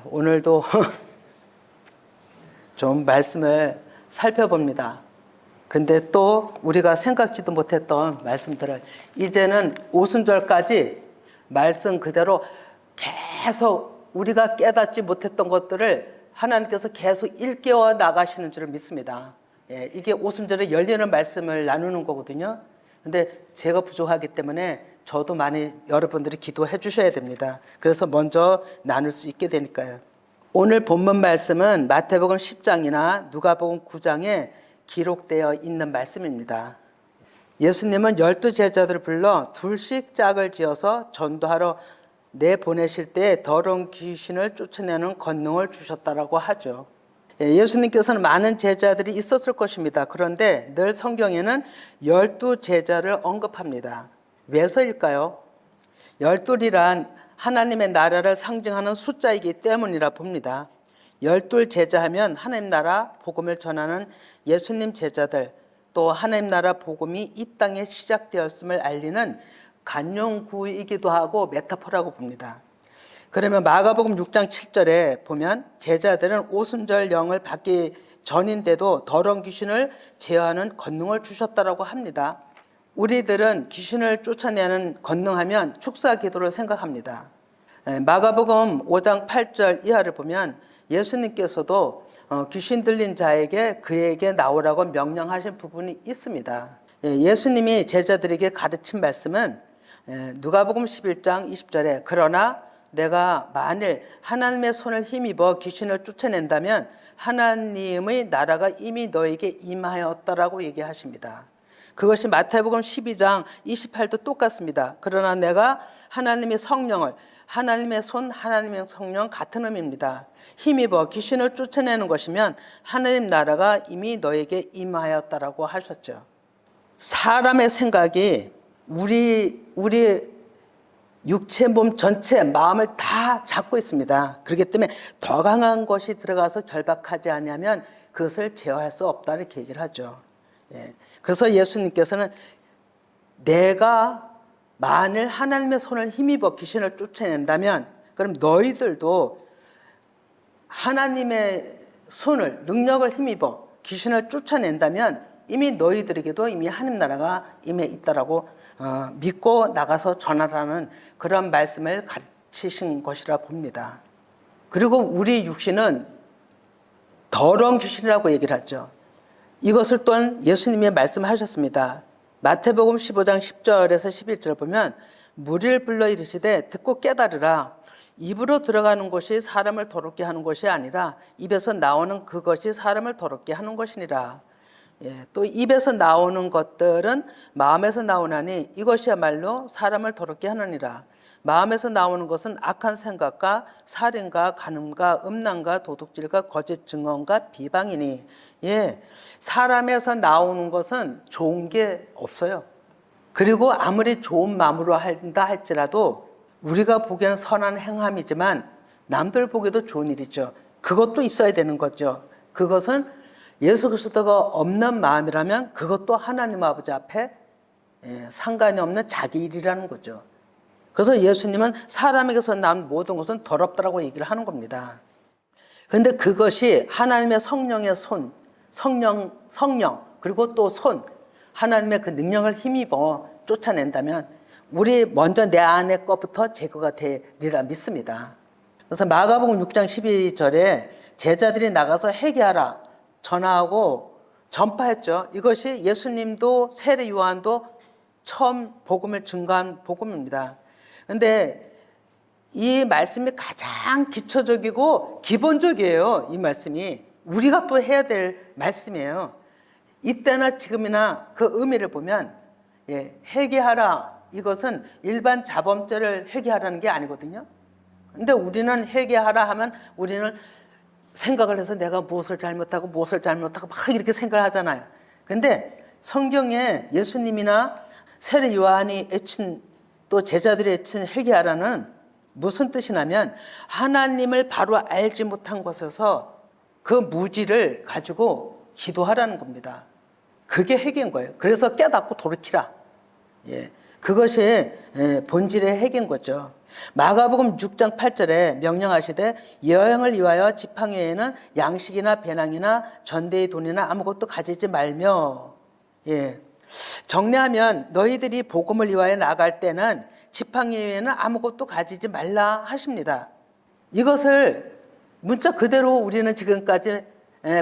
오늘도 좀 말씀을 살펴봅니다. 근데 또 우리가 생각지도 못했던 말씀들을 이제는 오순절까지 말씀 그대로 계속 우리가 깨닫지 못했던 것들을 하나님께서 계속 일깨워 나가시는 줄을 믿습니다. 이게 오순절에 열리는 말씀을 나누는 거거든요. 근데 제가 부족하기 때문에 저도 많이 여러분들이 기도해 주셔야 됩니다. 그래서 먼저 나눌 수 있게 되니까요. 오늘 본문 말씀은 마태복음 10장이나 누가복음 9장에 기록되어 있는 말씀입니다. 예수님은 12 제자들을 불러 둘씩 짝을 지어서 전도하러 내보내실 때 더러운 귀신을 쫓아내는 권능을 주셨다라고 하죠. 예수님께서는 많은 제자들이 있었을 것입니다. 그런데 늘 성경에는 12 제자를 언급합니다. 왜서일까요? 12이란 하나님의 나라를 상징하는 숫자이기 때문이라 봅니다. 12 제자 하면 하나님 나라 복음을 전하는 예수님 제자들, 또 하나님 나라 복음이 이 땅에 시작되었음을 알리는 간용구이기도 하고 메타포라고 봅니다. 그러면 마가복음 6장 7절에 보면 제자들은 오순절 영을 받기 전인데도 더러운 귀신을 제어하는 권능을 주셨다라고 합니다. 우리들은 귀신을 쫓아내는 권능하면 축사 기도를 생각합니다. 마가복음 5장 8절 이하를 보면 예수님께서도 귀신 들린 자에게 그에게 나오라고 명령하신 부분이 있습니다. 예수님이 제자들에게 가르친 말씀은 누가복음 11장 20절에 그러나 내가 만일 하나님의 손을 힘입어 귀신을 쫓아낸다면 하나님의 나라가 이미 너에게 임하였다라고 얘기하십니다. 그것이 마태복음 12장 28도 똑같습니다. 그러나 내가 하나님의 성령을 하나님의 손, 하나님의 성령 같은 의미입니다. 힘입어 귀신을 쫓아내는 것이면 하나님 나라가 이미 너에게 임하였다라고 하셨죠. 사람의 생각이 우리 육체 몸 전체 마음을 다 잡고 있습니다. 그렇기 때문에 더 강한 것이 들어가서 결박하지 않으면 그것을 제어할 수 없다 이렇게 얘기를 하죠. 그래서 예수님께서는 내가 만일 하나님의 손을 힘입어 귀신을 쫓아낸다면 그럼 너희들도 하나님의 손을 능력을 힘입어 귀신을 쫓아낸다면 이미 너희들에게도 이미 하나님 나라가 임해 있다라고 믿고 나가서 전하라는 그런 말씀을 가르치신 것이라 봅니다. 그리고 우리 육신은 더러운 귀신이라고 얘기를 하죠. 이것을 또한 예수님이 말씀하셨습니다. 마태복음 15장 10절에서 11절 보면 무리를 불러 이르시되 듣고 깨달으라. 입으로 들어가는 것이 사람을 더럽게 하는 것이 아니라 입에서 나오는 그것이 사람을 더럽게 하는 것이니라. 또 입에서 나오는 것들은 마음에서 나오나니 이것이야말로 사람을 더럽게 하느니라. 마음에서 나오는 것은 악한 생각과 살인과 간음과 음란과 도둑질과 거짓 증언과 비방이니 사람에서 나오는 것은 좋은 게 없어요. 그리고 아무리 좋은 마음으로 한다 할지라도 우리가 보기에는 선한 행함이지만 남들 보기에도 좋은 일이죠. 그것도 있어야 되는 거죠. 그것은 예수 그리스도가 없는 마음이라면 그것도 하나님 아버지 앞에 상관이 없는 자기 일이라는 거죠. 그래서 예수님은 사람에게서 난 모든 것은 더럽다라고 얘기를 하는 겁니다. 그런데 그것이 하나님의 성령의 손, 성령 그리고 또 손, 하나님의 그 능력을 힘입어 쫓아낸다면 우리 먼저 내 안의 것부터 제거가 되리라 믿습니다. 그래서 마가복음 6장 12절에 제자들이 나가서 회개하라 전하고 전파했죠. 이것이 예수님도 세례 요한도 처음 복음을 증거한 복음입니다. 그런데 이 말씀이 가장 기초적이고 기본적이에요. 이 말씀이 우리가 또 해야 될 말씀이에요. 이때나 지금이나 그 의미를 보면 회개하라 이것은 일반 자범죄를 회개하라는 게 아니거든요. 근데 우리는 회개하라 하면 우리는 생각을 해서 내가 무엇을 잘못하고 막 이렇게 생각을 하잖아요. 근데 성경에 예수님이나 세례 요한이 애친 또 제자들이 애친 회개하라는 무슨 뜻이냐면 하나님을 바로 알지 못한 것에서 그 무지를 가지고 기도하라는 겁니다. 그게 회개인 거예요. 그래서 깨닫고 돌이키라. 그것이 본질의 회개인 거죠. 마가복음 6장 8절에 명령하시되 여행을 위하여 지팡이 외에는 양식이나 배낭이나 전대의 돈이나 아무것도 가지지 말며. 예. 정리하면 너희들이 복음을 위하여 나갈 때는 지팡이 외에는 아무것도 가지지 말라 하십니다. 이것을 문자 그대로 우리는 지금까지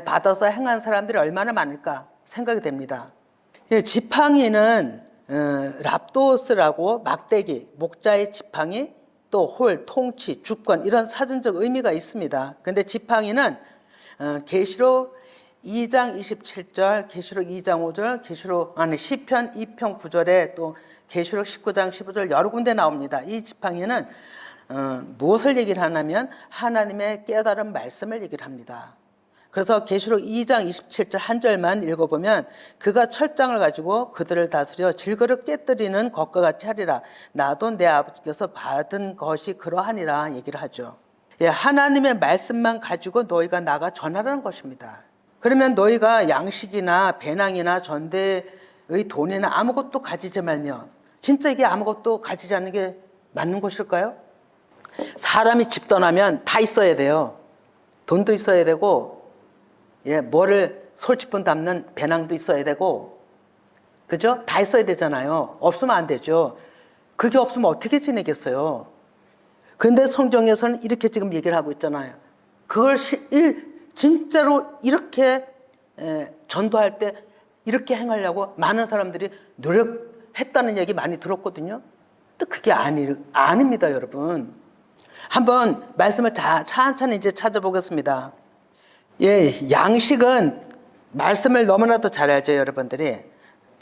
받아서 행한 사람들이 얼마나 많을까 생각이 됩니다. 예, 지팡이는 랍도스라고 막대기, 목자의 지팡이, 또 홀, 통치, 주권 이런 사전적 의미가 있습니다. 그런데 지팡이는 계시록 2장 27절, 계시록 2장 5절, 시편 2편 9절에 또 계시록 19장 15절 여러 군데 나옵니다. 이 지팡이는 무엇을 얘기를 하냐면 하나님의 깨달은 말씀을 얘기를 합니다. 그래서 계시록 2장 27절 한 절만 읽어보면 그가 철장을 가지고 그들을 다스려 질거를 깨뜨리는 것과 같이 하리라. 나도 내 아버지께서 받은 것이 그러하니라 얘기를 하죠. 예, 하나님의 말씀만 가지고 너희가 나가 전하라는 것입니다. 그러면 너희가 양식이나 배낭이나 전대의 돈이나 아무것도 가지지 말며, 진짜 이게 아무것도 가지지 않는 게 맞는 것일까요? 사람이 집 떠나면 다 있어야 돼요. 돈도 있어야 되고, 예, 뭐를 솔직분 담는 배낭도 있어야 되고, 그죠? 다 있어야 되잖아요. 없으면 안 되죠. 그게 없으면 어떻게 지내겠어요? 근데 성경에서는 이렇게 지금 얘기를 하고 있잖아요. 그걸 진짜로 이렇게 전도할 때 이렇게 행하려고 많은 사람들이 노력했다는 얘기 많이 들었거든요. 근데 그게 아닙니다, 여러분. 한번 말씀을 천천히 이제 찾아보겠습니다. 예, 양식은 말씀을 너무나도 잘 알죠, 여러분들이.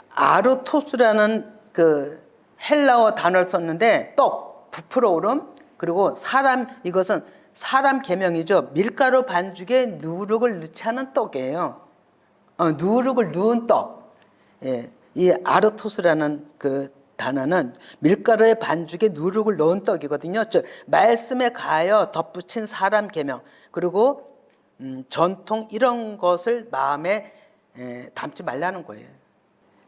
아르토스라는 그 헬라어 단어를 썼는데 떡, 부풀어 오름, 그리고 이것은 사람 계명이죠. 밀가루 반죽에 누룩을 넣지 않은 떡이에요. 누룩을 넣은 떡. 예, 이 아르토스라는 그 단어는 밀가루의 반죽에 누룩을 넣은 떡이거든요. 즉 말씀에 가하여 덧붙인 사람 계명, 그리고 전통 이런 것을 마음에 담지 말라는 거예요.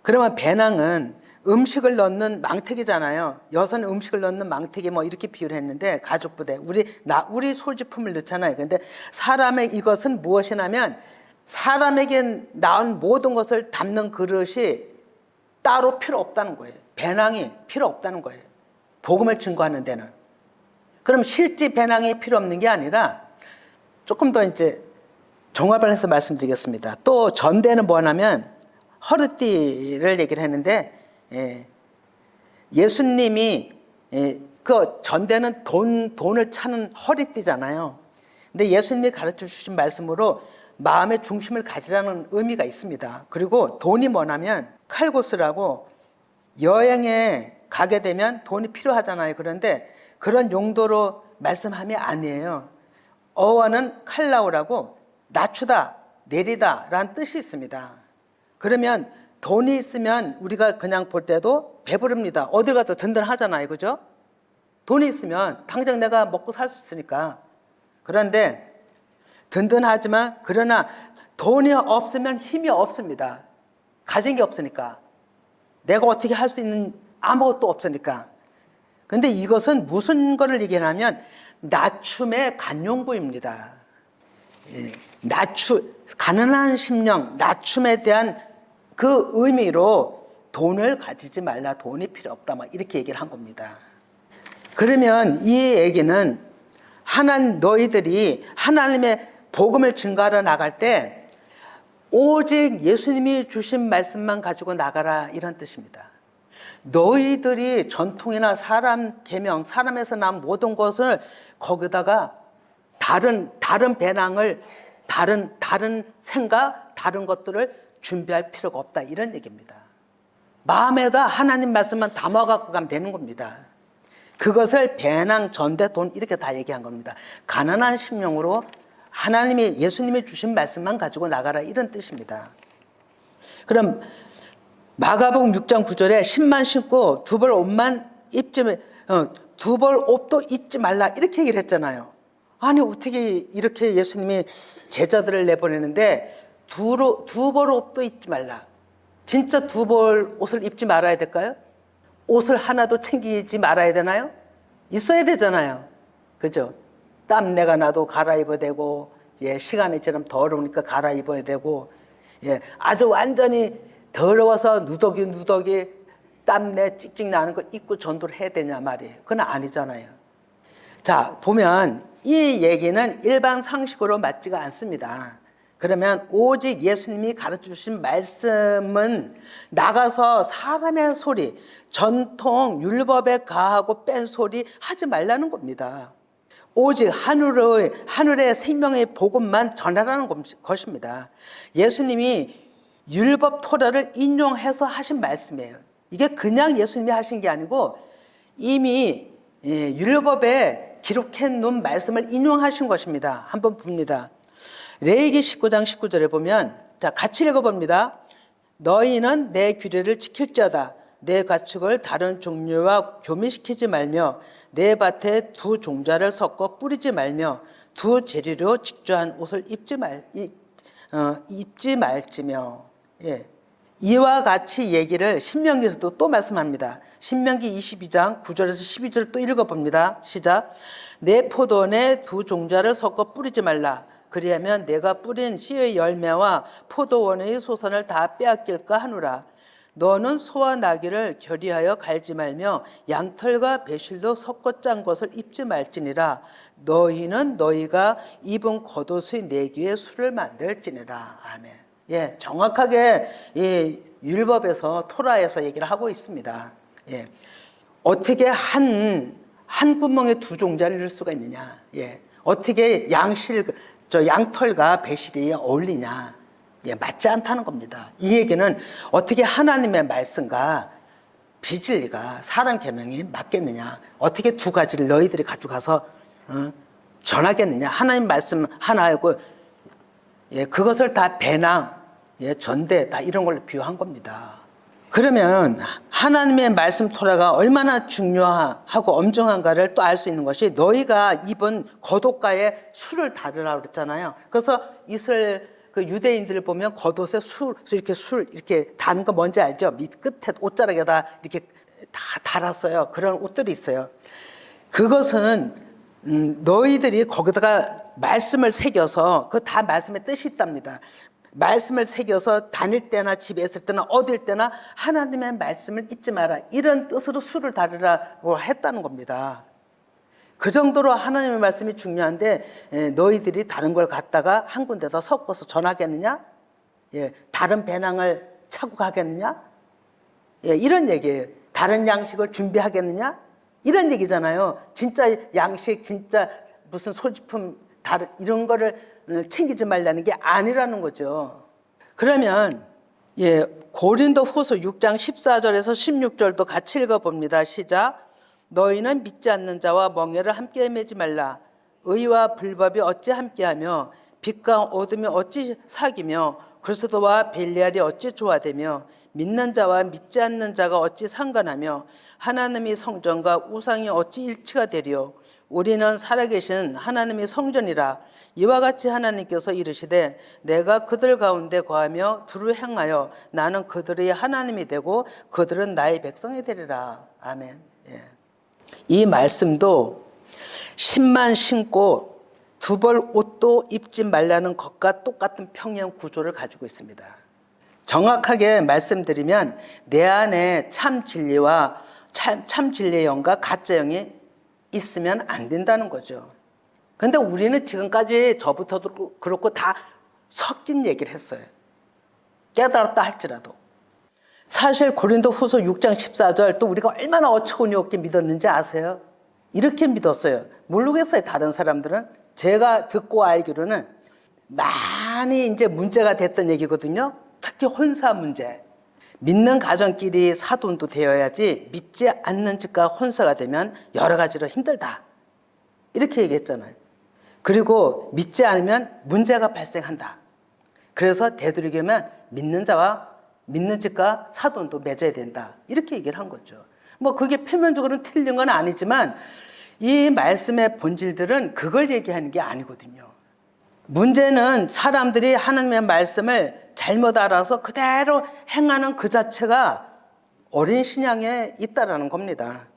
그러면 배낭은 음식을 넣는 망태기잖아요. 여성은 음식을 넣는 망태기 뭐 이렇게 비유를 했는데 가죽부대 우리 소지품을 넣잖아요. 그런데 사람의 이것은 무엇이냐면 사람에게 나온 모든 것을 담는 그릇이 따로 필요 없다는 거예요. 배낭이 필요 없다는 거예요. 복음을 증거하는 데는. 그럼 실제 배낭이 필요 없는 게 아니라 조금 더 이제 종합을 해서 말씀드리겠습니다. 또 전대는 뭐냐면 허리띠를 얘기를 했는데 예수님이 그 전대는 돈을 차는 허리띠잖아요. 근데 예수님이 가르쳐 주신 말씀으로 마음의 중심을 가지라는 의미가 있습니다. 그리고 돈이 뭐냐면 칼고스라고 여행에 가게 되면 돈이 필요하잖아요. 그런데 그런 용도로 말씀함이 아니에요. 어원은 칼라오라고 낮추다, 내리다 라는 뜻이 있습니다. 그러면 돈이 있으면 우리가 그냥 볼 때도 배부릅니다. 어딜 가도 든든하잖아요. 그죠? 돈이 있으면 당장 내가 먹고 살 수 있으니까. 그런데 든든하지만 그러나 돈이 없으면 힘이 없습니다. 가진 게 없으니까. 내가 어떻게 할 수 있는 아무것도 없으니까. 그런데 이것은 무슨 거를 얘기하냐면 낮춤의 간용구입니다. 가난한 심령, 낮춤에 대한 그 의미로 돈을 가지지 말라, 돈이 필요 없다, 막 이렇게 얘기를 한 겁니다. 그러면 이 얘기는 너희들이 하나님의 복음을 증거하러 나갈 때 오직 예수님이 주신 말씀만 가지고 나가라, 이런 뜻입니다. 너희들이 전통이나 사람 계명, 사람에서 난 모든 것을 거기다가 다른 배낭을 다른 생각, 다른 것들을 준비할 필요가 없다, 이런 얘기입니다. 마음에다 하나님 말씀만 담아갖고 가면 되는 겁니다. 그것을 배낭, 전대, 돈 이렇게 다 얘기한 겁니다. 가난한 심령으로 예수님이 주신 말씀만 가지고 나가라, 이런 뜻입니다. 그럼 마가복음 6장 9절에 10만 신고 두 벌 옷도 입지 말라, 이렇게 얘기를 했잖아요. 아니 어떻게 이렇게 예수님이 제자들을 내보내는데 두 벌 옷도 입지 말라. 진짜 두 벌 옷을 입지 말아야 될까요? 옷을 하나도 챙기지 말아야 되나요? 있어야 되잖아요. 그죠? 땀내가 나도 갈아입어야 되고, 시간이 지나면 더러우니까 갈아입어야 되고, 아주 완전히 더러워서 누더기 땀내 찍찍 나는 거 입고 전도를 해야 되냐 말이에요. 그건 아니잖아요. 자, 보면 이 얘기는 일반 상식으로 맞지가 않습니다. 그러면 오직 예수님이 가르쳐주신 말씀은 나가서 사람의 소리, 전통 율법에 가하고 뺀 소리 하지 말라는 겁니다. 오직 하늘의 생명의 복음만 전하라는 것입니다. 예수님이 율법 토라를 인용해서 하신 말씀이에요. 이게 그냥 예수님이 하신 게 아니고 이미 율법에 기록해 놓은 말씀을 인용하신 것입니다. 한번 봅니다. 레위기 19장 19절에 보면, 자, 같이 읽어봅니다. 너희는 내 규례를 지킬지어다. 내 가축을 다른 종류와 교미시키지 말며 내 밭에 두 종자를 섞어 뿌리지 말며 두 재료로 직조한 옷을 입지 말지며. 이와 같이 얘기를 신명기에서도 또 말씀합니다. 신명기 22장 9절에서 12절 또 읽어봅니다. 시작. 내 포도원에 두 종자를 섞어 뿌리지 말라. 그리하면 내가 뿌린 씨의 열매와 포도원의 소선을 다 빼앗길까 하노라. 너는 소와 나귀를 결의하여 갈지 말며 양털과 배실도 섞어 짠 것을 입지 말지니라. 너희는 너희가 입은 겉옷의 내귀에 술을 만들지니라. 아멘. 정확하게 율법에서 토라에서 얘기를 하고 있습니다. 어떻게 한 구멍에 두 종자를 넣을 수가 있느냐? 어떻게 양털과 배실이 어울리냐? 맞지 않다는 겁니다. 이 얘기는 어떻게 하나님의 말씀과 비진리가 사람 계명이 맞겠느냐? 어떻게 두 가지를 너희들이 가져가서 전하겠느냐? 하나님 말씀 하나하고 그것을 다 배낭, 전대 다 이런 걸로 비유한 겁니다. 그러면 하나님의 말씀 토라가 얼마나 중요하고 엄중한가를 또 알 수 있는 것이 너희가 입은 겉옷가에 술을 다르라고 그랬잖아요. 그래서 그 유대인들을 보면 겉옷에 술 이렇게 다는 거 뭔지 알죠? 밑 끝에 옷자락에다 이렇게 다 달았어요. 그런 옷들이 있어요. 그것은 너희들이 거기다가 말씀을 새겨서 그 다 말씀의 뜻이 있답니다. 말씀을 새겨서 다닐 때나 집에 있을 때나 어딜 때나 하나님의 말씀을 잊지 마라. 이런 뜻으로 술을 다르라고 했다는 겁니다. 그 정도로 하나님의 말씀이 중요한데 너희들이 다른 걸 갖다가 한 군데다 섞어서 전하겠느냐? 다른 배낭을 차고 가겠느냐? 이런 얘기예요. 다른 양식을 준비하겠느냐? 이런 얘기잖아요. 진짜 양식, 진짜 무슨 소지품 이런 거를 챙기지 말라는 게 아니라는 거죠. 그러면 고린도 후서 6장 14절에서 16절도 같이 읽어봅니다. 시작. 너희는 믿지 않는 자와 멍에를 함께 매지 말라. 의와 불법이 어찌 함께하며 빛과 어둠이 어찌 사귀며 그리스도와 벨리알이 어찌 조화되며 믿는 자와 믿지 않는 자가 어찌 상관하며 하나님의 성전과 우상이 어찌 일치가 되리요. 우리는 살아계신 하나님의 성전이라. 이와 같이 하나님께서 이르시되 내가 그들 가운데 거하며 두루 행하여 나는 그들의 하나님이 되고 그들은 나의 백성이 되리라. 아멘. 이 말씀도 신만 신고 두 벌 옷도 입지 말라는 것과 똑같은 평행 구조를 가지고 있습니다. 정확하게 말씀드리면 내 안에 참 진리와 참 진리의 영과 가짜 영이 있으면 안 된다는 거죠. 근데 우리는 지금까지 저부터도 그렇고 다 섞인 얘기를 했어요. 깨달았다 할지라도. 사실 고린도 후서 6장 14절 또 우리가 얼마나 어처구니 없게 믿었는지 아세요? 이렇게 믿었어요. 모르겠어요. 다른 사람들은. 제가 듣고 알기로는 많이 이제 문제가 됐던 얘기거든요. 특히 혼사 문제. 믿는 가정끼리 사돈도 되어야지 믿지 않는 집과 혼사가 되면 여러 가지로 힘들다. 이렇게 얘기했잖아요. 그리고 믿지 않으면 문제가 발생한다. 그래서 되도록이면 믿는 자와 믿는 집과 사돈도 맺어야 된다. 이렇게 얘기를 한 거죠. 뭐 그게 표면적으로는 틀린 건 아니지만 이 말씀의 본질들은 그걸 얘기하는 게 아니거든요. 문제는 사람들이 하나님의 말씀을 잘못 알아서 그대로 행하는 그 자체가 어린 신앙에 있다라는 겁니다.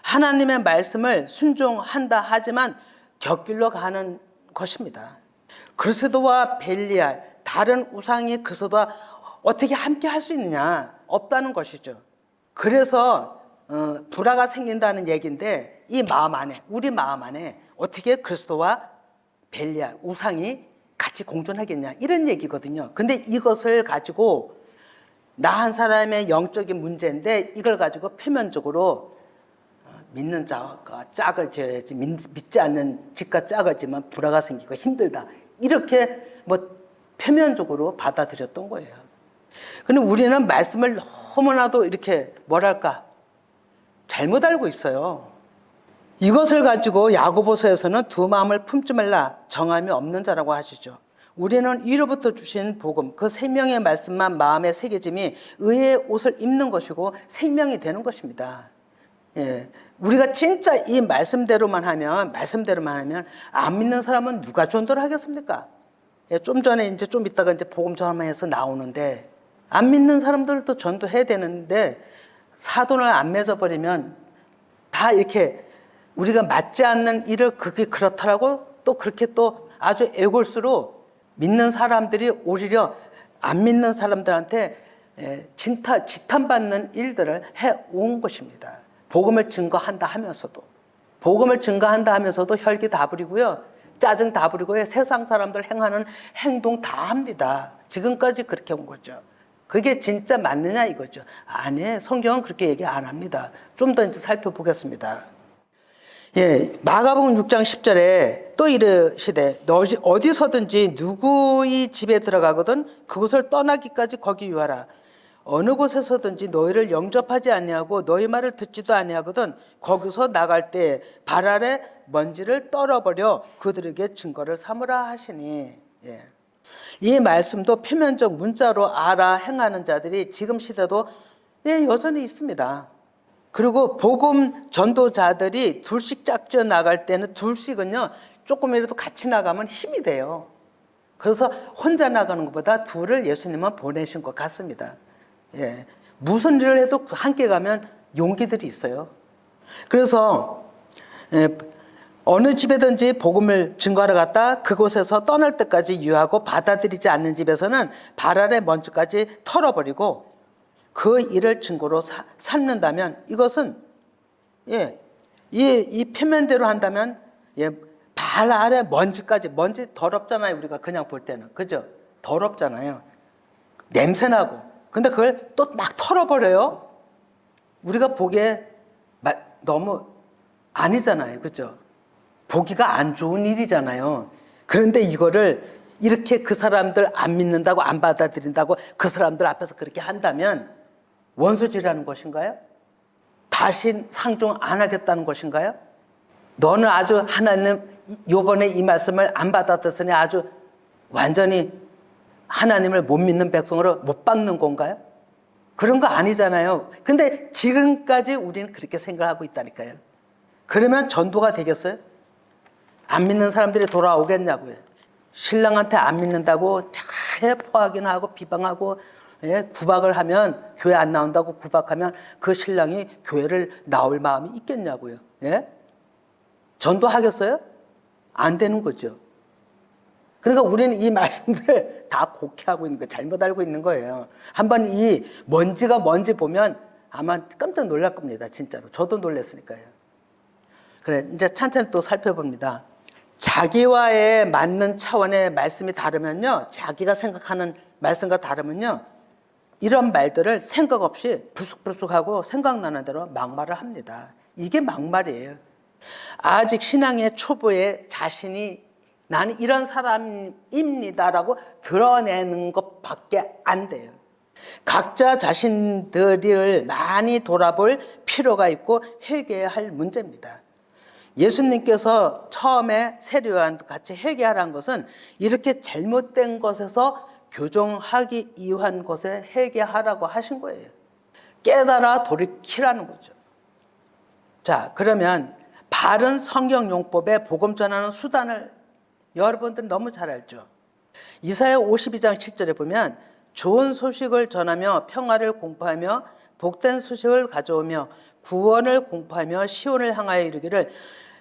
하나님의 말씀을 순종한다 하지만 곁길로 가는 것입니다. 그리스도와 벨리알, 다른 우상이 그리스도와 어떻게 함께 할 수 있느냐? 없다는 것이죠. 그래서 불화가 생긴다는 얘기인데 이 마음 안에, 우리 마음 안에 어떻게 그리스도와 벨리알, 우상이 같이 공존하겠냐 이런 얘기거든요. 근데 이것을 가지고 나 한 사람의 영적인 문제인데 이걸 가지고 표면적으로 믿는 자가 짝을 지어야지 믿지 않는 집과 짝을 지면 불화가 생기고 힘들다 이렇게 뭐 표면적으로 받아들였던 거예요. 근데 우리는 말씀을 너무나도 이렇게 뭐랄까 잘못 알고 있어요. 이것을 가지고 야고보서에서는 두 마음을 품지 말라 정함이 없는 자라고 하시죠. 우리는 이로부터 주신 복음, 그 생명의 말씀만 마음에 새겨짐이 의의 옷을 입는 것이고 생명이 되는 것입니다. 예, 우리가 진짜 이 말씀대로만 하면 안 믿는 사람은 누가 전도를 하겠습니까? 예, 좀 전에 이제 좀 이따가 이제 복음 전함에서 나오는데 안 믿는 사람들도 전도해야 되는데 사돈을 안 맺어버리면 다 이렇게 우리가 맞지 않는 일을 그게 그렇다라고 또 그렇게 또 아주 애골수로 믿는 사람들이 오히려 안 믿는 사람들한테 지탄받는 일들을 해온 것입니다. 복음을 증거한다 하면서도 혈기 다 부리고요, 짜증 다 부리고요, 세상 사람들 행하는 행동 다 합니다. 지금까지 그렇게 온 거죠. 그게 진짜 맞느냐 이거죠. 아니에요. 성경은 그렇게 얘기 안 합니다. 좀 더 이제 살펴보겠습니다. 예, 마가복음 6장 10절에 또 이르시되 너희 어디서든지 누구의 집에 들어가거든 그곳을 떠나기까지 거기 유하라. 어느 곳에서든지 너희를 영접하지 아니하고 너희 말을 듣지도 아니하거든 거기서 나갈 때 발 아래 먼지를 떨어버려 그들에게 증거를 삼으라 하시니. 예. 이 말씀도 표면적 문자로 알아 행하는 자들이 지금 시대도 여전히 있습니다. 그리고 복음 전도자들이 둘씩 짝져 나갈 때는 둘씩은요 조금이라도 같이 나가면 힘이 돼요. 그래서 혼자 나가는 것보다 둘을 예수님은 보내신 것 같습니다. 예, 무슨 일을 해도 함께 가면 용기들이 있어요. 그래서 어느 집에든지 복음을 증거하러 갔다 그곳에서 떠날 때까지 유하고 받아들이지 않는 집에서는 발 아래 먼지까지 털어버리고 그 일을 증거로 삼는다면 이것은 이 표면대로 한다면 발 아래 먼지까지, 먼지 더럽잖아요. 우리가 그냥 볼 때는, 그죠? 더럽잖아요. 냄새나고. 근데 그걸 또 막 털어버려요. 우리가 보기에 너무 아니잖아요, 그죠? 보기가 안 좋은 일이잖아요. 그런데 이거를 이렇게 그 사람들 안 믿는다고 안 받아들인다고 그 사람들 앞에서 그렇게 한다면 원수질하는 것인가요? 다시 상종 안 하겠다는 것인가요? 너는 아주 하나님 요번에 이 말씀을 안 받아들였으니 아주 완전히 하나님을 못 믿는 백성으로 못 박는 건가요? 그런 거 아니잖아요. 근데 지금까지 우리는 그렇게 생각하고 있다니까요. 그러면 전도가 되겠어요? 안 믿는 사람들이 돌아오겠냐고요. 신랑한테 안 믿는다고 대포하기는 하고 비방하고 구박을 하면 교회 안 나온다고 구박하면 그 신랑이 교회를 나올 마음이 있겠냐고요. 전도하겠어요? 안 되는 거죠. 그러니까 우리는 이 말씀들을 다 곡해하고 있는 거예요. 잘못 알고 있는 거예요. 한번 이 먼지가 뭔지 보면 아마 깜짝 놀랄 겁니다. 진짜로. 저도 놀랐으니까요. 그래, 이제 천천히 또 살펴봅니다. 자기와의 맞는 차원의 말씀이 다르면요, 자기가 생각하는 말씀과 다르면요, 이런 말들을 생각 없이 불쑥불쑥하고 생각나는 대로 막말을 합니다. 이게 막말이에요. 아직 신앙의 초보에 자신이 나는 이런 사람입니다라고 드러내는 것밖에 안 돼요. 각자 자신들을 많이 돌아볼 필요가 있고 회개해야 할 문제입니다. 예수님께서 처음에 세례요한도 같이 회개하라는 것은 이렇게 잘못된 것에서 교정하기 이유한 것에 회개하라고 하신 거예요. 깨달아 돌이키라는 거죠. 자, 그러면 바른 성경 용법에 복음 전하는 수단을 여러분들 너무 잘 알죠. 이사야 52장 7절에 보면 좋은 소식을 전하며 평화를 공포하며 복된 소식을 가져오며 구원을 공포하며 시온을 향하여 이르기를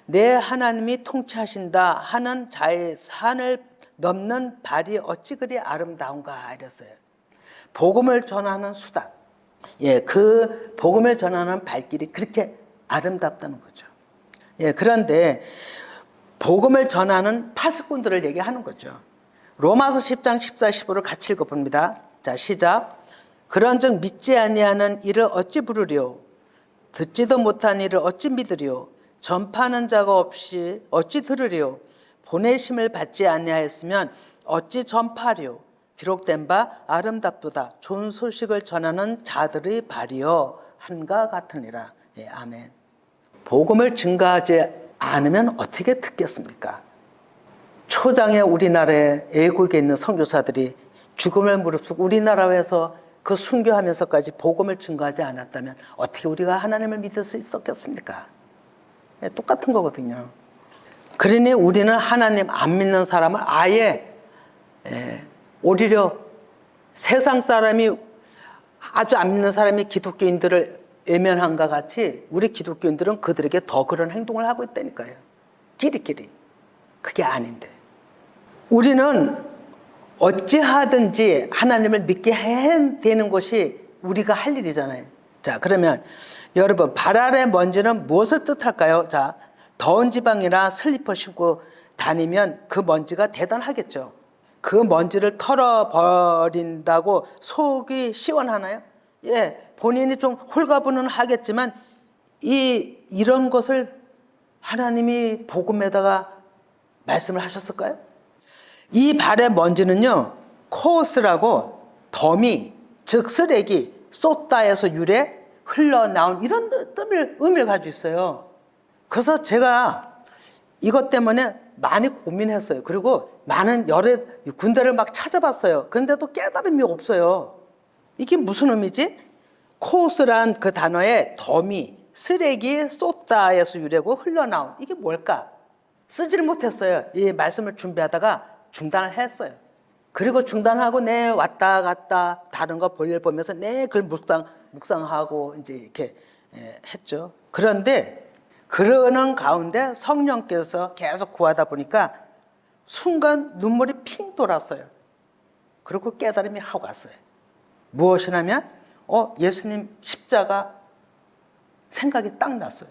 내 하나님이 통치하신다 하는 자의 산을 넘는 발이 어찌 그리 아름다운가 이랬어요. 복음을 전하는 수단. 예, 그 복음을 전하는 발길이 그렇게 아름답다는 거죠. 예, 그런데 복음을 전하는 파수꾼들을 얘기하는 거죠. 로마서 10장 14, 15를 같이 읽어봅니다. 자, 시작. 그런즉 믿지 아니하는 이를 어찌 부르리요? 듣지도 못한 이를 어찌 믿으리요? 전파하는 자가 없이 어찌 들으리요? 보내심을 받지 아니하였으면 어찌 전파하리요? 기록된 바 아름답도다. 좋은 소식을 전하는 자들의 발이여 한가 같으니라. 예, 아멘. 복음을 증가하지 않으면 어떻게 듣겠습니까? 초장에 우리나라에 애국에 있는 선교사들이 죽음을 무릅쓰고 우리나라에서 그 순교하면서까지 복음을 증거하지 않았다면 어떻게 우리가 하나님을 믿을 수 있었겠습니까? 예, 똑같은 거거든요. 그러니 우리는 하나님 안 믿는 사람을 아예 오히려 세상 사람이 아주 안 믿는 사람이 기독교인들을 외면한과 같이 우리 기독교인들은 그들에게 더 그런 행동을 하고 있다니까요. 끼리끼리. 그게 아닌데. 우리는 어찌하든지 하나님을 믿게 해야 되는 것이 우리가 할 일이잖아요. 자, 그러면 여러분, 발 아래 먼지는 무엇을 뜻할까요? 자, 더운 지방이나 슬리퍼 신고 다니면 그 먼지가 대단하겠죠. 그 먼지를 털어버린다고 속이 시원하나요? 예, 본인이 좀 홀가분은 하겠지만 이런 것을 하나님이 복음에다가 말씀을 하셨을까요? 이 발의 먼지는요, 코스라고 더미, 즉 쓰레기, 쏟다에서 유래, 흘러나온 이런 의미를 가지고 있어요. 그래서 제가 이것 때문에 많이 고민했어요. 그리고 많은 여러 군데를 막 찾아봤어요. 그런데도 깨달음이 없어요. 이게 무슨 의미지? 코스란 그 단어의 더미, 쓰레기, 쏟다에서 유래고 흘러나온 이게 뭘까? 쓰지를 못했어요. 이 말씀을 준비하다가 중단을 했어요. 그리고 중단하고 내 왔다 갔다 다른 거 볼일 보면서 내 글 묵상하고 이제 이렇게 했죠. 그런데 그러는 가운데 성령께서 계속 구하다 보니까 순간 눈물이 핑 돌았어요. 그리고 깨달음이 하고 갔어요. 무엇이냐면 예수님 십자가 생각이 딱 났어요.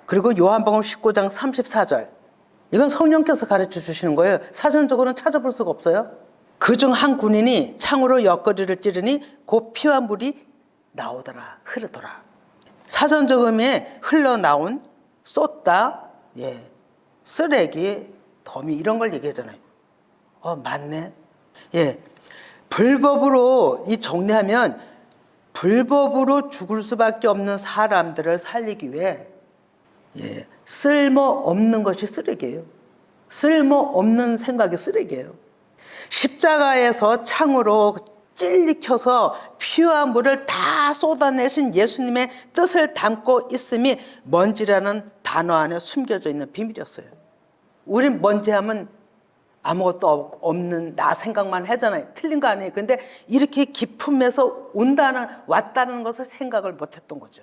그리고 요한복음 19장 34절 이건 성령께서 가르쳐 주시는 거예요. 사전적으로는 찾아볼 수가 없어요. 그중 한 군인이 창으로 옆구리를 찌르니 곧 피와 물이 나오더라, 흐르더라. 사전적 의미에 흘러나온, 쏟다, 쓰레기, 더미 이런 걸 얘기하잖아요. 맞네. 예, 불법으로 이 정리하면 불법으로 죽을 수밖에 없는 사람들을 살리기 위해 쓸모없는 것이 쓰레기예요. 쓸모없는 생각이 쓰레기예요. 십자가에서 창으로 찔리켜서 피와 물을 다 쏟아내신 예수님의 뜻을 담고 있음이 먼지라는 단어 안에 숨겨져 있는 비밀이었어요. 우린 먼지하면 아무것도 없는 나 생각만 하잖아요. 틀린 거 아니에요. 근데 이렇게 기품에서 왔다는 것을 생각을 못했던 거죠.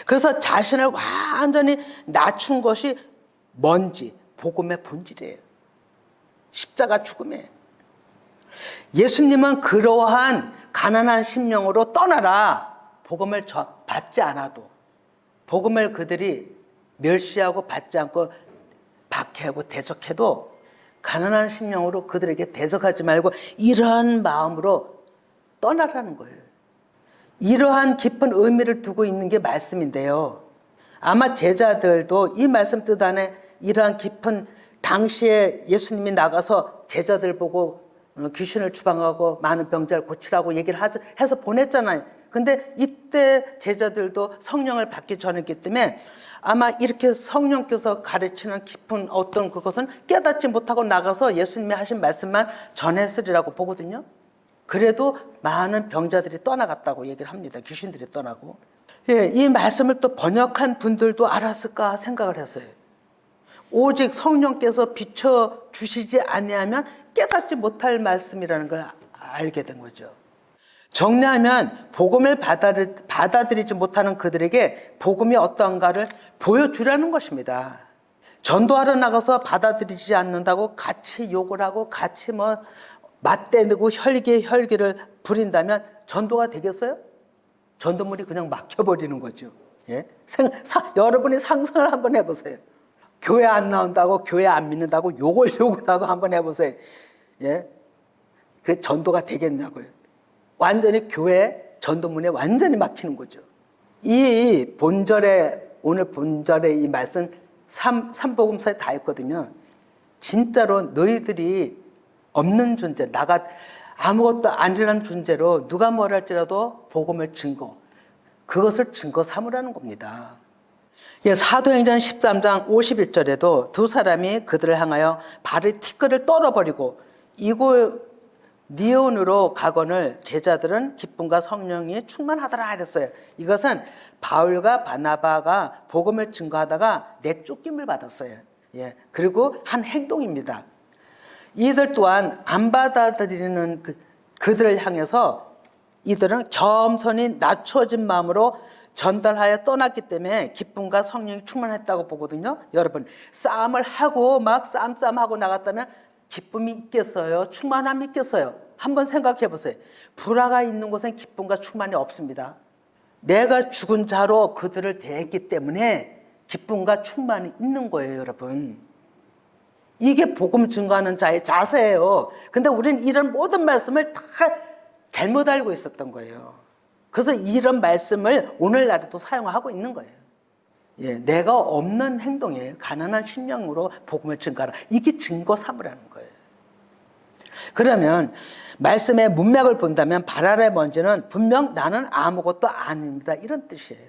그래서 자신을 완전히 낮춘 것이 먼지, 복음의 본질이에요. 십자가 죽음이에요. 예수님은 그러한 가난한 심령으로 떠나라. 복음을 받지 않아도 복음을 그들이 멸시하고 받지 않고 박해하고 대적해도 가난한 심령으로 그들에게 대적하지 말고 이러한 마음으로 떠나라는 거예요. 이러한 깊은 의미를 두고 있는 게 말씀인데요. 아마 제자들도 이 말씀 뜻 안에 이러한 깊은 당시에 예수님이 나가서 제자들 보고 귀신을 추방하고 많은 병자를 고치라고 얘기를 해서 보냈잖아요. 근데 이때 제자들도 성령을 받기 전이기 때문에 아마 이렇게 성령께서 가르치는 깊은 어떤 그것은 깨닫지 못하고 나가서 예수님이 하신 말씀만 전했으리라고 보거든요. 그래도 많은 병자들이 떠나갔다고 얘기를 합니다. 귀신들이 떠나고. 이 말씀을 또 번역한 분들도 알았을까 생각을 했어요. 오직 성령께서 비춰주시지 아니하면 깨닫지 못할 말씀이라는 걸 알게 된 거죠. 정리하면 복음을 받아들이지 못하는 그들에게 복음이 어떠한가를 보여주라는 것입니다. 전도하러 나가서 받아들이지 않는다고 같이 욕을 하고 같이 맞대고 혈기를 부린다면 전도가 되겠어요? 전도물이 그냥 막혀버리는 거죠. 예? 여러분이 상상을 한번 해보세요. 교회 안 나온다고, 교회 안 믿는다고 욕을 하고 한번 해보세요. 예? 그 전도가 되겠냐고요. 완전히 교회 전도문에 완전히 막히는 거죠. 이 오늘 본절의 이 말씀 삼복음서에 다 있거든요. 진짜로 너희들이 없는 존재, 아무것도 아니라는 존재로 누가 뭘 할지라도 복음을 그것을 증거 삼으라는 겁니다. 사도행전 13장 51절에도 두 사람이 그들을 향하여 발의 티끌을 떨어버리고 니온으로 가거늘 제자들은 기쁨과 성령이 충만하더라 그랬어요. 이것은 바울과 바나바가 복음을 증거하다가 내쫓김을 받았어요. 그리고 한 행동입니다. 이들 또한 안 받아들이는 그들을 향해서 이들은 겸손히 낮춰진 마음으로 전달하여 떠났기 때문에 기쁨과 성령이 충만했다고 보거든요. 여러분, 싸움을 하고 막 싸움하고 나갔다면 기쁨이 있겠어요? 충만함이 있겠어요? 한번 생각해 보세요. 불화가 있는 곳엔 기쁨과 충만이 없습니다. 내가 죽은 자로 그들을 대했기 때문에 기쁨과 충만이 있는 거예요, 여러분. 이게 복음 증거하는 자의 자세예요. 근데 우리는 이런 모든 말씀을 다 잘못 알고 있었던 거예요. 그래서 이런 말씀을 오늘날에도 사용하고 있는 거예요. 내가 없는 행동이에요. 가난한 심령으로 복음을 증거하라. 이게 증거 삼으라는 거예요. 그러면 말씀의 문맥을 본다면 발 아래 먼지는 분명 나는 아무것도 아닙니다. 이런 뜻이에요.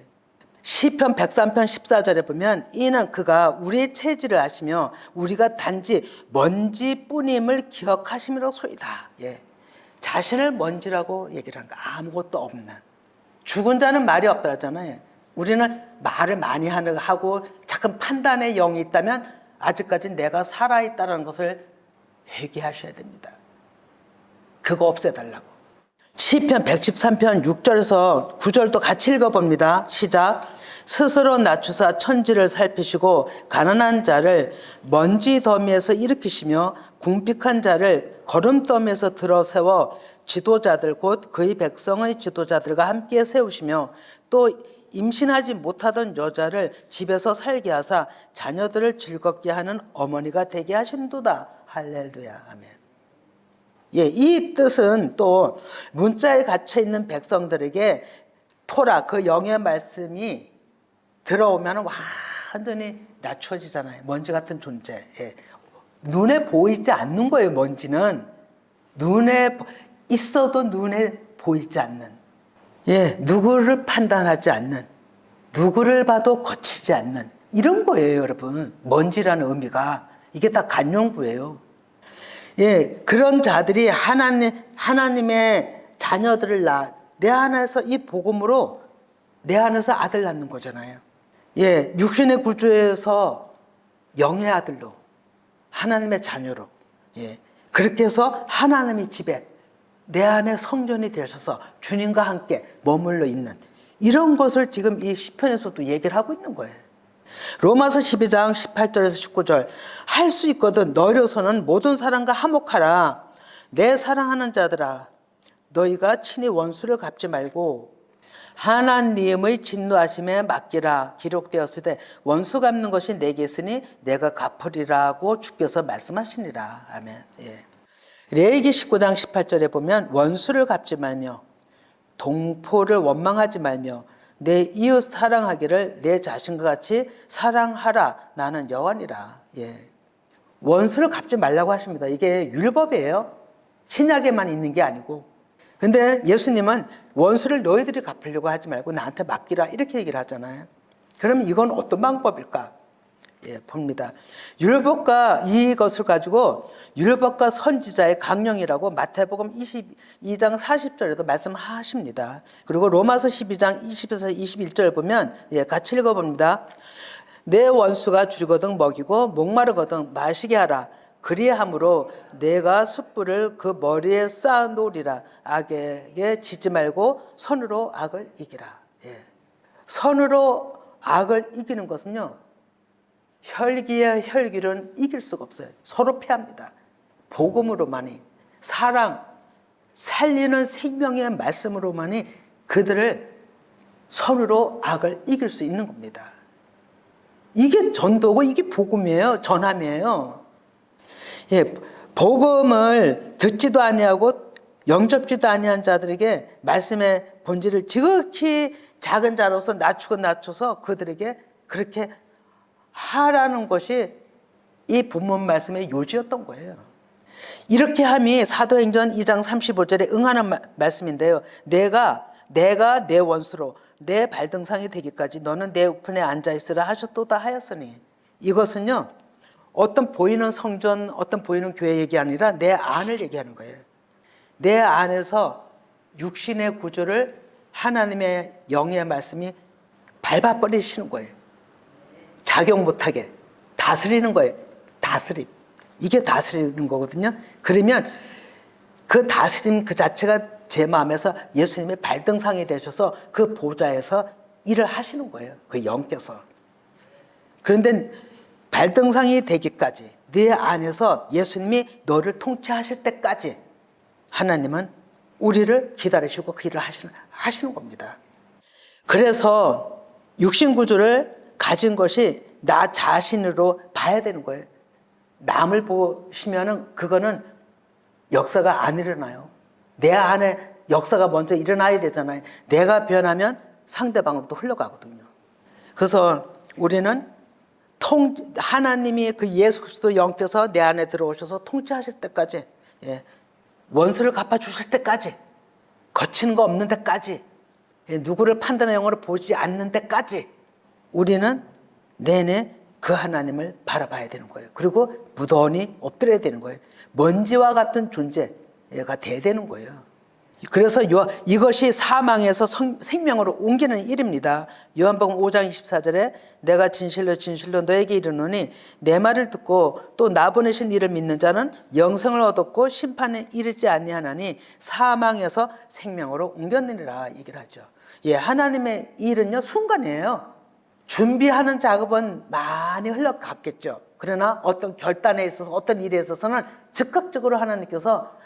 시편 103편 14절에 보면 이는 그가 우리의 체질을 아시며 우리가 단지 먼지뿐임을 기억하심이라고 소이다. 자신을 먼지라고 얘기를 하는 거. 아무것도 없는. 죽은 자는 말이 없다 그러잖아요. 우리는 말을 많이 하고 잠깐 판단의 영이 있다면 아직까지 내가 살아있다는 것을 회개하셔야 됩니다. 그거 없애달라고. 시편 113편 6절에서 9절도 같이 읽어봅니다. 시작. 스스로 낮추사 천지를 살피시고 가난한 자를 먼지 더미에서 일으키시며 궁핍한 자를 거름더미에서 들어세워 지도자들 곧 그의 백성의 지도자들과 함께 세우시며 또 임신하지 못하던 여자를 집에서 살게 하사 자녀들을 즐겁게 하는 어머니가 되게 하신도다. 할렐루야. 아멘. 이 뜻은 또 문자에 갇혀있는 백성들에게 토라, 그 영의 말씀이 들어오면 완전히 낮춰지잖아요. 먼지 같은 존재. 눈에 보이지 않는 거예요, 먼지는. 눈에 있어도 눈에 보이지 않는. 누구를 판단하지 않는. 누구를 봐도 거치지 않는. 이런 거예요, 여러분. 먼지라는 의미가. 이게 다 간용구예요. 그런 자들이 하나님의 자녀들을 내 안에서 이 복음으로 내 안에서 아들 낳는 거잖아요. 육신의 구조에서 영의 아들로 하나님의 자녀로 그렇게 해서 하나님의 집에 내 안에 성전이 되셔서 주님과 함께 머물러 있는 이런 것을 지금 이 시편에서도 얘기를 하고 있는 거예요. 로마서 12장 18절에서 19절 할 수 있거든 너희로서는 모든 사람과 화목하라. 내 사랑하는 자들아 너희가 친히 원수를 갚지 말고 하나님의 진노하심에 맡기라. 기록되었을 때 원수 갚는 것이 내게 있으니 내가 갚으리라고 주께서 말씀하시니라. 아멘. 레위기 19장 18절에 보면 원수를 갚지 말며 동포를 원망하지 말며 내 이웃 사랑하기를 내 자신과 같이 사랑하라. 나는 여호와니라. 원수를 갚지 말라고 하십니다. 이게 율법이에요. 신약에만 있는 게 아니고. 근데 예수님은 원수를 너희들이 갚으려고 하지 말고 나한테 맡기라 이렇게 얘기를 하잖아요. 그러면 이건 어떤 방법일까? 봅니다. 율법과 이것을 가지고 율법과 선지자의 강령이라고 마태복음 22장 40절에도 말씀하십니다. 그리고 로마서 12장 20에서 21절 보면 같이 읽어봅니다. 내 원수가 줄이거든 먹이고 목마르거든 마시게 하라. 그리함으로 내가 숯불을 그 머리에 쌓아 놓으리라. 악에게 지지 말고 선으로 악을 이기라. 예. 선으로 악을 이기는 것은요, 혈기와 혈기는 이길 수가 없어요. 서로 패합니다. 복음으로만이, 사랑, 살리는 생명의 말씀으로만이 그들을 선으로 악을 이길 수 있는 겁니다. 이게 전도고 이게 복음이에요. 전함이에요. 예, 복음을 듣지도 아니하고 영접지도 아니한 자들에게 말씀의 본질을 지극히 작은 자로서 낮춰서 그들에게 그렇게 하라는 것이 이 본문 말씀의 요지였던 거예요. 이렇게 함이 사도행전 2장 35절에 응하는 말씀인데요. 내가 내 원수로 내 발등상이 되기까지 너는 내 우편에 앉아있으라 하셨도다 하였으니, 이것은요, 어떤 보이는 성전, 어떤 보이는 교회 얘기 아니라 내 안을 얘기하는 거예요. 내 안에서 육신의 구조를 하나님의 영의 말씀이 밟아버리시는 거예요. 작용 못하게 다스리는 거예요. 다스림. 이게 다스리는 거거든요. 그러면 그 다스림 그 자체가 제 마음에서 예수님의 발등상이 되셔서 그 보좌에서 일을 하시는 거예요. 그 영께서. 그런데 발등상이 되기까지 네 안에서 예수님이 너를 통치하실 때까지 하나님은 우리를 기다리시고 그 일을 하시는 겁니다. 그래서 육신 구조를 가진 것이 나 자신으로 봐야 되는 거예요. 남을 보시면은 그거는 역사가 안 일어나요. 내 안에 역사가 먼저 일어나야 되잖아요. 내가 변하면 상대방으로도 흘러가거든요. 그래서 우리는 하나님이 그 예수 그리스도 영께서 내 안에 들어오셔서 통치하실 때까지, 예, 원수를 갚아주실 때까지, 거치는 거 없는 데까지, 예, 누구를 판단의 영으로 보지 않는 데까지 우리는 내내 그 하나님을 바라봐야 되는 거예요. 그리고 무던히 엎드려야 되는 거예요. 먼지와 같은 존재가 돼야 되는 거예요. 그래서 이것이 사망에서 생명으로 옮기는 일입니다. 요한복음 5장 24절에 내가 진실로 너에게 이르노니 내 말을 듣고 또 나 보내신 이를 믿는 자는 영생을 얻었고 심판에 이르지 아니하나니 사망에서 생명으로 옮겼느니라 얘기를 하죠. 예, 하나님의 일은요, 순간이에요. 준비하는 작업은 많이 흘러갔겠죠. 그러나 어떤 결단에 있어서, 어떤 일에 있어서는 즉각적으로 하나님께서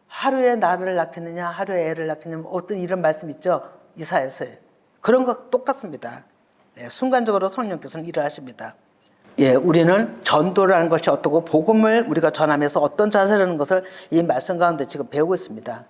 하루에 나를 낳겠느냐, 하루에 애를 낳겠느냐, 어떤 이런 말씀 있죠. 이사야서에. 그런 거 똑같습니다. 네, 순간적으로 성령께서는 일을 하십니다. 예, 우리는 전도라는 것이 어떻고 복음을 우리가 전하면서 어떤 자세라는 것을 이 말씀 가운데 지금 배우고 있습니다.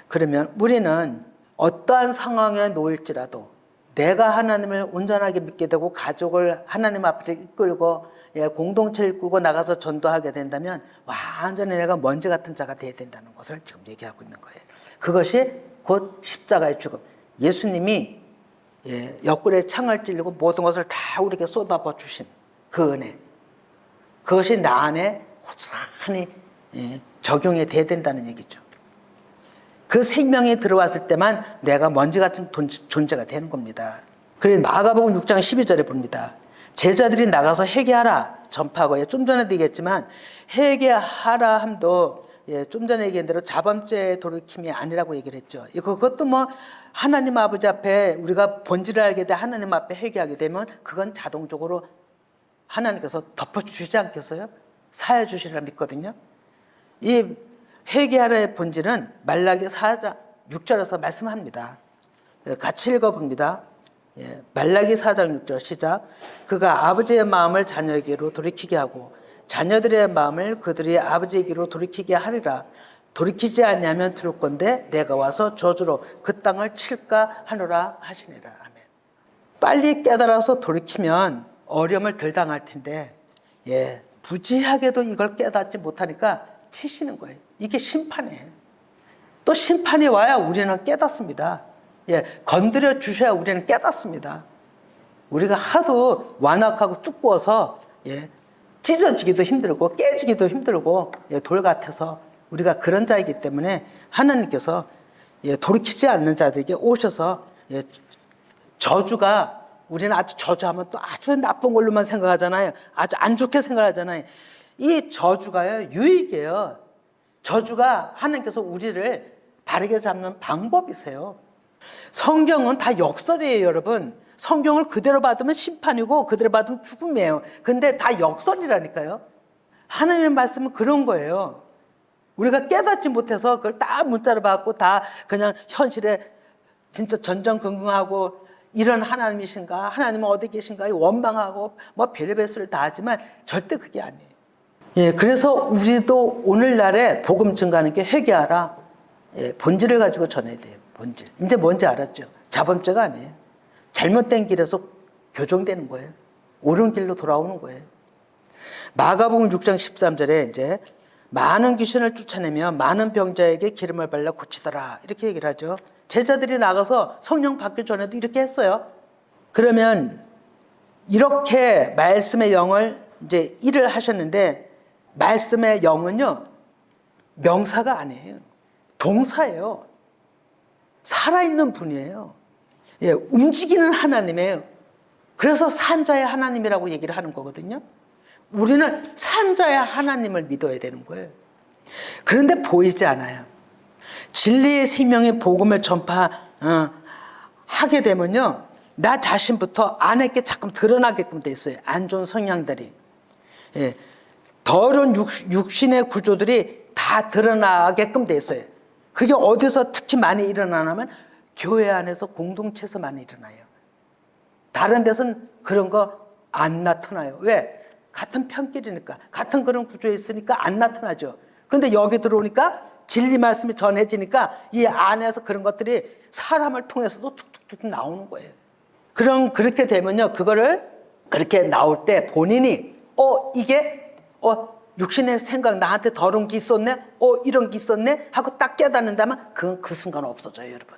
그러면 우리는 어떠한 상황에 놓일지라도 내가 하나님을 온전하게 믿게 되고 가족을 하나님 앞에 이끌고, 예, 공동체를 이끌고 나가서 전도하게 된다면 완전히 내가 먼지 같은 자가 되어야 된다는 것을 지금 얘기하고 있는 거예요. 그것이 곧 십자가의 죽음. 예수님이, 예, 옆구리에 창을 찔리고 모든 것을 다 우리에게 쏟아부어 주신 그 은혜. 그것이 나 안에 고스란히, 예, 적용이 돼야 된다는 얘기죠. 그 생명이 들어왔을 때만 내가 먼지 같은 존재가 되는 겁니다. 그래서 마가복음 6장 12절에 봅니다. 제자들이 나가서 회개하라 전파하고, 좀 전에도 얘기했지만 회개하라 함도, 예, 좀 전에 얘기한 대로 자범죄의 돌이킴이 아니라고 얘기를 했죠. 그것도 뭐 하나님 아버지 앞에 우리가 본질을 알게 돼 하나님 앞에 회개하게 되면 그건 자동적으로 하나님께서 덮어주시지 않겠어요? 사해 주시리라 믿거든요. 이 회개하라의 본질은 말라기 4장 6절에서 말씀합니다. 같이 읽어봅니다. 예, 말라기 4장 6절 시작. 그가 아버지의 마음을 자녀에게로 돌이키게 하고 자녀들의 마음을 그들이 아버지에게로 돌이키게 하리라. 돌이키지 아니하면 들을 건데 내가 와서 저주로 그 땅을 칠까 하노라 하시니라. 아멘. 빨리 깨달아서 돌이키면 어려움을 덜 당할 텐데, 예, 부지하게도 이걸 깨닫지 못하니까 치시는 거예요. 이게 심판이에요. 또 심판이 와야 우리는 깨닫습니다. 예, 건드려 주셔야 우리는 깨닫습니다. 우리가 하도 완악하고 두꺼워서, 예, 찢어지기도 힘들고 깨지기도 힘들고, 예, 돌 같아서 우리가 그런 자이기 때문에 하나님께서, 예, 돌이키지 않는 자들에게 오셔서, 예, 저주가, 우리는 아주 저주하면 또 아주 나쁜 걸로만 생각하잖아요. 아주 안 좋게 생각하잖아요. 이 저주가요, 유익이에요. 저주가 하나님께서 우리를 바르게 잡는 방법이세요. 성경은 다 역설이에요, 여러분. 성경을 그대로 받으면 심판이고 그대로 받으면 죽음이에요. 근데 다 역설이라니까요. 하나님의 말씀은 그런 거예요. 우리가 깨닫지 못해서 그걸 다 문자로 받고 다 그냥 현실에 진짜 전전긍긍하고 이런 하나님이신가, 하나님은 어디 계신가 원망하고 뭐 별의별 소리를 다 하지만 절대 그게 아니에요. 예, 그래서 우리도 오늘날에 복음 증가하는 게 회개하라. 예, 본질을 가지고 전해야 돼요. 본질. 이제 뭔지 알았죠? 자범죄가 아니에요. 잘못된 길에서 교정되는 거예요. 옳은 길로 돌아오는 거예요. 마가복음 6장 13절에 이제 많은 귀신을 쫓아내며 많은 병자에게 기름을 발라 고치더라. 이렇게 얘기를 하죠. 제자들이 나가서 성령 받기 전에도 이렇게 했어요. 그러면 이렇게 말씀의 영을 이제 일을 하셨는데 말씀의 영은요, 명사가 아니에요. 동사예요. 살아있는 분이에요. 예, 움직이는 하나님이에요. 그래서 산자의 하나님이라고 얘기를 하는 거거든요. 우리는 산자의 하나님을 믿어야 되는 거예요. 그런데 보이지 않아요. 진리의 생명의 복음을 전파하게 되면요, 나 자신부터 안에게 자꾸 드러나게끔 돼 있어요. 안 좋은 성향들이. 예, 더러운 육신의 구조들이 다 드러나게끔 돼 있어요. 그게 어디서 특히 많이 일어나냐면 교회 안에서 공동체에서 많이 일어나요. 다른 데서는 그런 거 안 나타나요. 왜? 같은 편끼리니까, 같은 그런 구조에 있으니까 안 나타나죠. 근데 여기 들어오니까 진리 말씀이 전해지니까 이 안에서 그런 것들이 사람을 통해서도 툭툭툭 나오는 거예요. 그렇게 되면요, 그거를 그렇게 나올 때 본인이 이게 육신의 생각, 나한테 더러운 게 있었네? 이런 게 있었네? 하고 딱 깨닫는다면 그건 그 순간 없어져요, 여러분.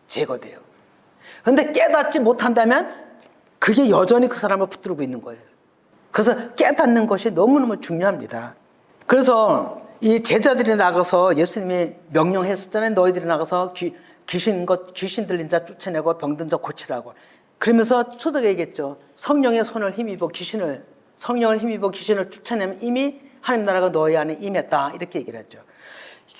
제거돼요. 근데 깨닫지 못한다면 그게 여전히 그 사람을 붙들고 있는 거예요. 그래서 깨닫는 것이 너무너무 중요합니다. 그래서 이 제자들이 나가서 예수님이 명령했었잖아요. 너희들이 나가서 귀신 들린 자 쫓아내고 병든 자 고치라고. 그러면서 초대가 얘기했죠. 성령의 손을 힘입어 성령을 힘입어 귀신을 쫓아내면 이미 하나님 나라가 너희 안에 임했다. 이렇게 얘기를 했죠.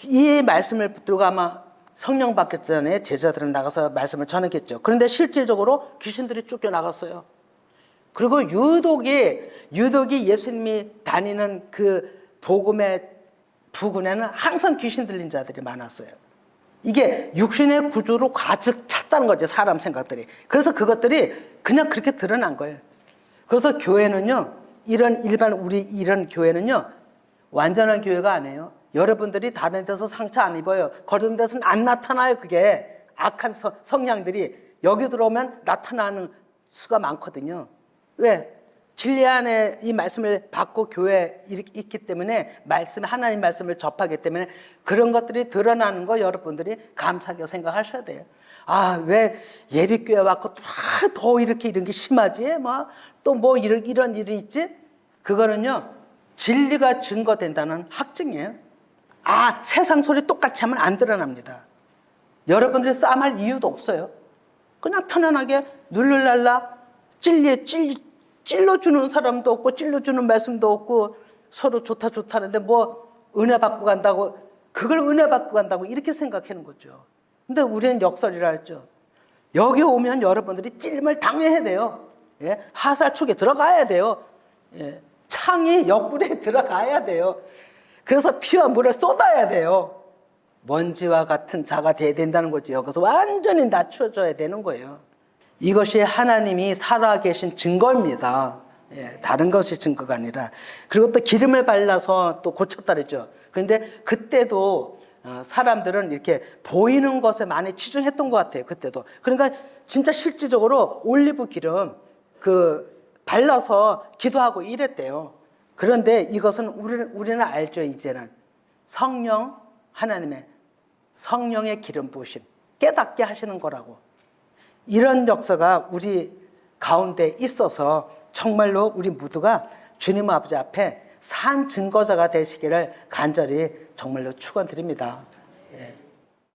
이 말씀을 붙들고 아마 성령 받기 전에 제자들은 나가서 말씀을 전했겠죠. 그런데 실질적으로 귀신들이 쫓겨나갔어요. 그리고 유독이 예수님이 다니는 그 복음의 부근에는 항상 귀신 들린 자들이 많았어요. 이게 육신의 구조로 가득 찼다는 거죠, 사람 생각들이. 그래서 그것들이 그냥 그렇게 드러난 거예요. 그래서 교회는요, 우리 이런 교회는요, 완전한 교회가 아니에요. 여러분들이 다른 데서 상처 안 입어요. 그런 데서는 안 나타나요, 그게. 악한 성향들이 여기 들어오면 나타나는 수가 많거든요. 왜? 진리 안에 이 말씀을 받고 교회에 있기 때문에 하나님 말씀을 접하기 때문에 그런 것들이 드러나는 거 여러분들이 감사하게 생각하셔야 돼요. 왜 예비교회 왔고 더 이렇게 이런 게 심하지? 또 이런 일이 있지? 그거는요, 진리가 증거된다는 확증이에요. 세상 소리 똑같이 하면 안 드러납니다. 여러분들이 싸움할 이유도 없어요. 그냥 편안하게 누를랄라 찔러주는 사람도 없고 찔러주는 말씀도 없고 서로 좋다는데 은혜 받고 간다고, 그걸 은혜 받고 간다고 이렇게 생각하는 거죠. 근데 우리는 역설이라 했죠. 여기 오면 여러분들이 찔림을 당해야 돼요. 예? 하살촉에 들어가야 돼요. 예? 창이 옆구리에 들어가야 돼요. 그래서 피와 물을 쏟아야 돼요. 먼지와 같은 자가 돼야 된다는 거죠. 여기서 완전히 낮춰져야 되는 거예요. 이것이 하나님이 살아계신 증거입니다. 예, 다른 것이 증거가 아니라. 그리고 또 기름을 발라서 또 고쳤다 그랬죠. 그런데 그때도 사람들은 이렇게 보이는 것에 많이 치중했던 것 같아요. 그때도. 그러니까 진짜 실질적으로 올리브 기름 발라서 기도하고 이랬대요. 그런데 이것은 우리는 알죠. 이제는 하나님의 성령의 기름 부으심, 깨닫게 하시는 거라고. 이런 역사가 우리 가운데 있어서 정말로 우리 모두가 주님 아버지 앞에 산 증거자가 되시기를 간절히 정말로 축원드립니다.